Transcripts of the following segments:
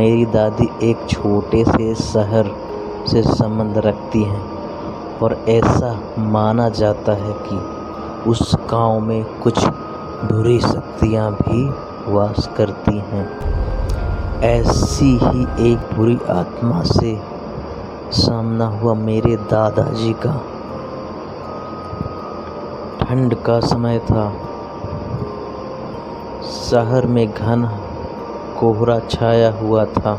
मेरी दादी एक छोटे से शहर से संबंध रखती हैं और ऐसा माना जाता है कि उस गांव में कुछ बुरी शक्तियां भी वास करती हैं। ऐसी ही एक बुरी आत्मा से सामना हुआ मेरे दादाजी का। ठंड का समय था। शहर में घन कोहरा छाया हुआ था।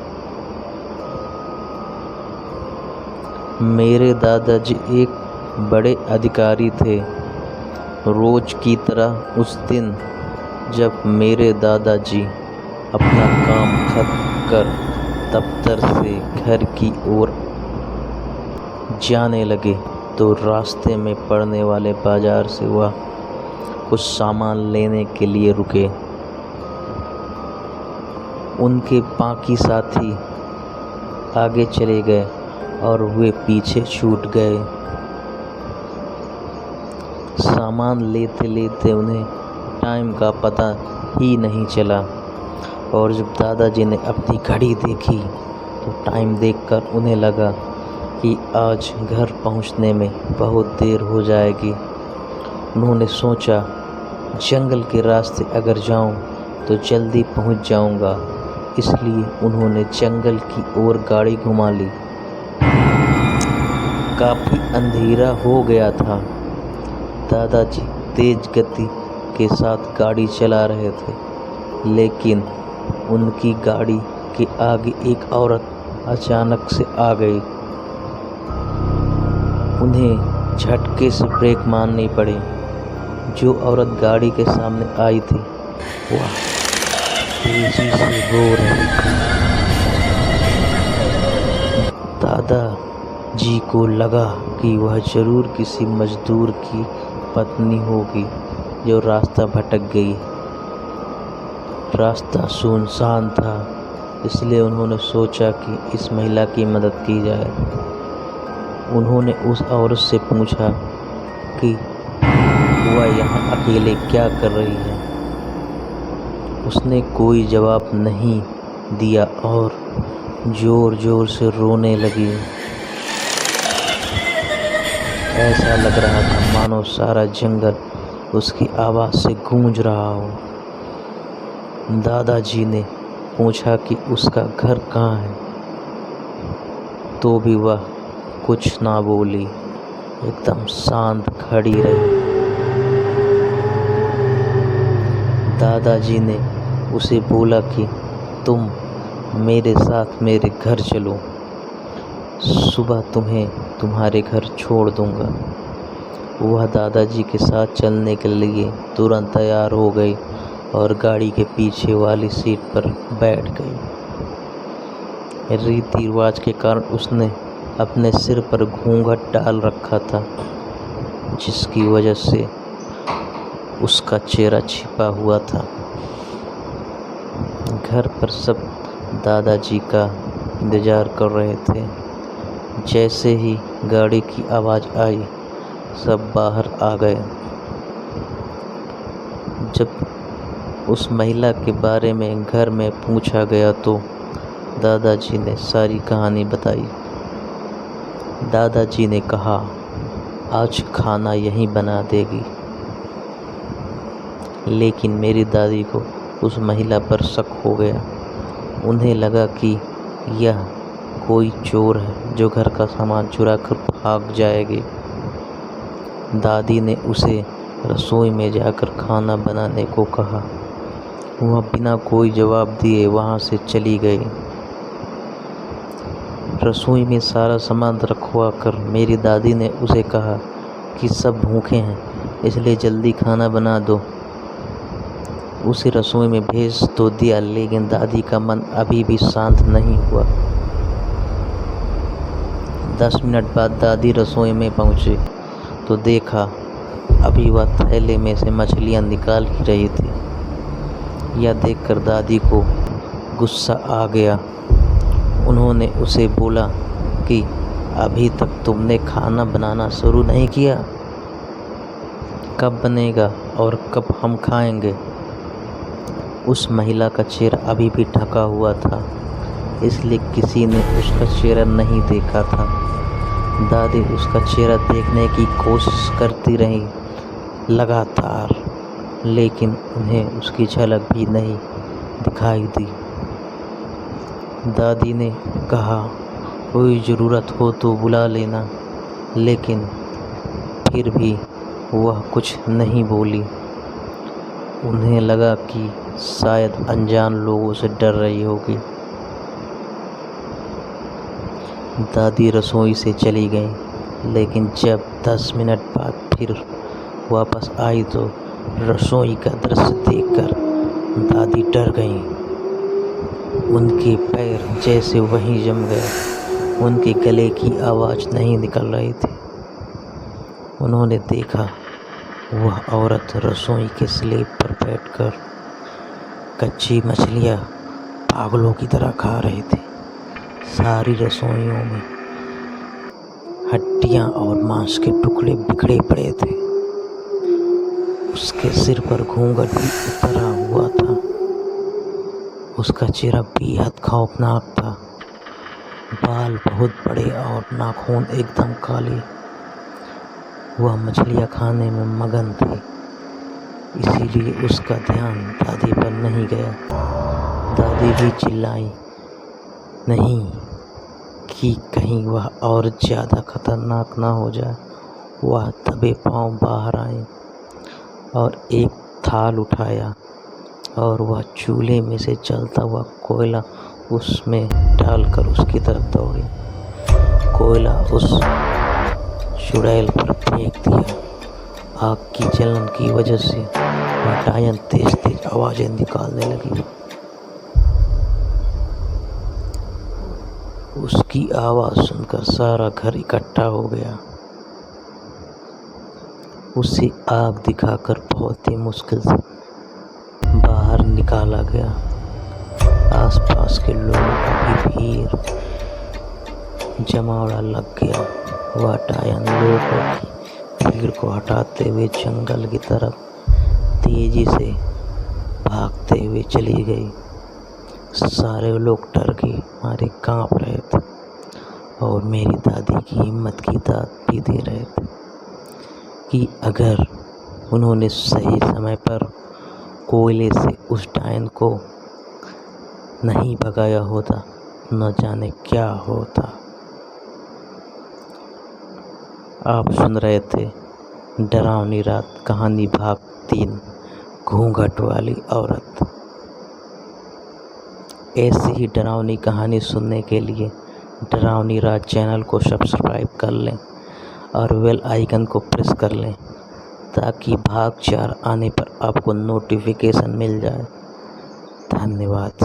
मेरे दादाजी एक बड़े अधिकारी थे। रोज की तरह उस दिन जब मेरे दादाजी अपना काम खत्म कर दफ्तर से घर की ओर जाने लगे तो रास्ते में पड़ने वाले बाजार से वह कुछ सामान लेने के लिए रुके। उनके बाकी साथी आगे चले गए और वे पीछे छूट गए। सामान लेते लेते उन्हें टाइम का पता ही नहीं चला और जब दादाजी ने अपनी घड़ी देखी तो टाइम देखकर उन्हें लगा कि आज घर पहुंचने में बहुत देर हो जाएगी। उन्होंने सोचा जंगल के रास्ते अगर जाऊं तो जल्दी पहुंच जाऊंगा, इसलिए उन्होंने जंगल की ओर गाड़ी घुमा ली। काफ़ी अंधेरा हो गया था। दादाजी तेज गति के साथ गाड़ी चला रहे थे, लेकिन उनकी गाड़ी के आगे एक औरत अचानक से आ गई। उन्हें झटके से ब्रेक मारनी पड़ी। जो औरत गाड़ी के सामने आई थी वह तेजी से रो रही थी। दादाजी को लगा कि वह जरूर किसी मजदूर की पत्नी होगी जो रास्ता भटक गई। रास्ता सुनसान था, इसलिए उन्होंने सोचा कि इस महिला की मदद की जाए। उन्होंने उस औरत से पूछा कि वह यहाँ अकेले क्या कर रही है। उसने कोई जवाब नहीं दिया और जोर जोर से रोने लगी। ऐसा लग रहा था मानो सारा जंगल उसकी आवाज़ से गूंज रहा हो। दादाजी ने पूछा कि उसका घर कहाँ है, तो भी वह कुछ ना बोली, एकदम शांत खड़ी रही। दादाजी ने उसे बोला कि तुम मेरे साथ मेरे घर चलो, सुबह तुम्हें तुम्हारे घर छोड़ दूंगा। वह दादाजी के साथ चलने के लिए तुरंत तैयार हो गई और गाड़ी के पीछे वाली सीट पर बैठ गई। रीति रिवाज के कारण उसने अपने सिर पर घूंघट डाल रखा था, जिसकी वजह से उसका चेहरा छिपा हुआ था। घर पर सब दादाजी का इंतज़ार कर रहे थे। जैसे ही गाड़ी की आवाज़ आई सब बाहर आ गए। जब उस महिला के बारे में घर में पूछा गया तो दादाजी ने सारी कहानी बताई। दादाजी ने कहा आज खाना यहीं बना देगी। लेकिन मेरी दादी को उस महिला पर शक हो गया। उन्हें लगा कि यह कोई चोर है जो घर का सामान चुरा कर भाग जाएगी। दादी ने उसे रसोई में जाकर खाना बनाने को कहा। वह बिना कोई जवाब दिए वहाँ से चली गई। रसोई में सारा सामान रखवा कर मेरी दादी ने उसे कहा कि सब भूखे हैं, इसलिए जल्दी खाना बना दो। उसे रसोई में भेज तो दिया, लेकिन दादी का मन अभी भी शांत नहीं हुआ। 10 मिनट बाद दादी रसोई में पहुंची तो देखा अभी वह थैले में से मछलियां निकाल ही रही थी। यह देखकर दादी को गुस्सा आ गया। उन्होंने उसे बोला कि अभी तक तुमने खाना बनाना शुरू नहीं किया, कब बनेगा और कब हम खाएंगे। उस महिला का चेहरा अभी भी ढका हुआ था, इसलिए किसी ने उसका चेहरा नहीं देखा था। दादी उसका चेहरा देखने की कोशिश करती रही लगातार, लेकिन उन्हें उसकी झलक भी नहीं दिखाई दी। दादी ने कहा, कोई ज़रूरत हो तो बुला लेना, लेकिन फिर भी वह कुछ नहीं बोली। उन्हें लगा कि शायद अनजान लोगों से डर रही होगी। दादी रसोई से चली गई, लेकिन जब 10 मिनट बाद फिर वापस आई तो रसोई का दृश्य देखकर दादी डर गईं। उनके पैर जैसे वहीं जम गए, उनके गले की आवाज़ नहीं निकल रही थी। उन्होंने देखा वह औरत रसोई के स्लैब पर बैठकर कच्ची मछलियाँ पागलों की तरह खा रही थी। सारी रसोइयों में हड्डियाँ और मांस के टुकड़े बिखरे पड़े थे। उसके सिर पर घूंघट भी उतरा हुआ था। उसका चेहरा बेहद खौफनाक था। बाल बहुत बड़े और नाखून एकदम काले। वह मछलियाँ खाने में मगन थी, इसीलिए उसका ध्यान दादी पर नहीं गया। दादी भी चिल्लाई नहीं कि कहीं वह और ज़्यादा खतरनाक ना हो जाए। वह दबे पांव बाहर आई और एक थाल उठाया और वह चूल्हे में से जलता हुआ कोयला उसमें डालकर उसकी तरफ दौड़ी। कोयला उस चुड़ैल पर फेंक दिया। आग की जलन की वजह से वह डायन तेज तेज आवाज़ें निकालने लगी। उसकी आवाज़ सुनकर सारा घर इकट्ठा हो गया। उसे आग दिखाकर बहुत ही मुश्किल से बाहर निकाला गया। आसपास के लोगों का भी भीड़ जमावड़ा लग गया। वह डायन लोगों की भीड़ को हटाते हुए जंगल की तरफ तेजी से भागते हुए चली गई। सारे लोग डर के मारे कांप रहे थे और मेरी दादी की हिम्मत की दाद भी दे रहे थे कि अगर उन्होंने सही समय पर कोयले से उस डायन को नहीं भगाया होता, न जाने क्या होता। आप सुन रहे थे डरावनी रात कहानी भाग 3, घूंघट वाली औरत। ऐसी ही डरावनी कहानी सुनने के लिए डरावनी रात चैनल को सब्सक्राइब कर लें और बेल आइकन को प्रेस कर लें ताकि भाग 4 आने पर आपको नोटिफिकेशन मिल जाए। धन्यवाद।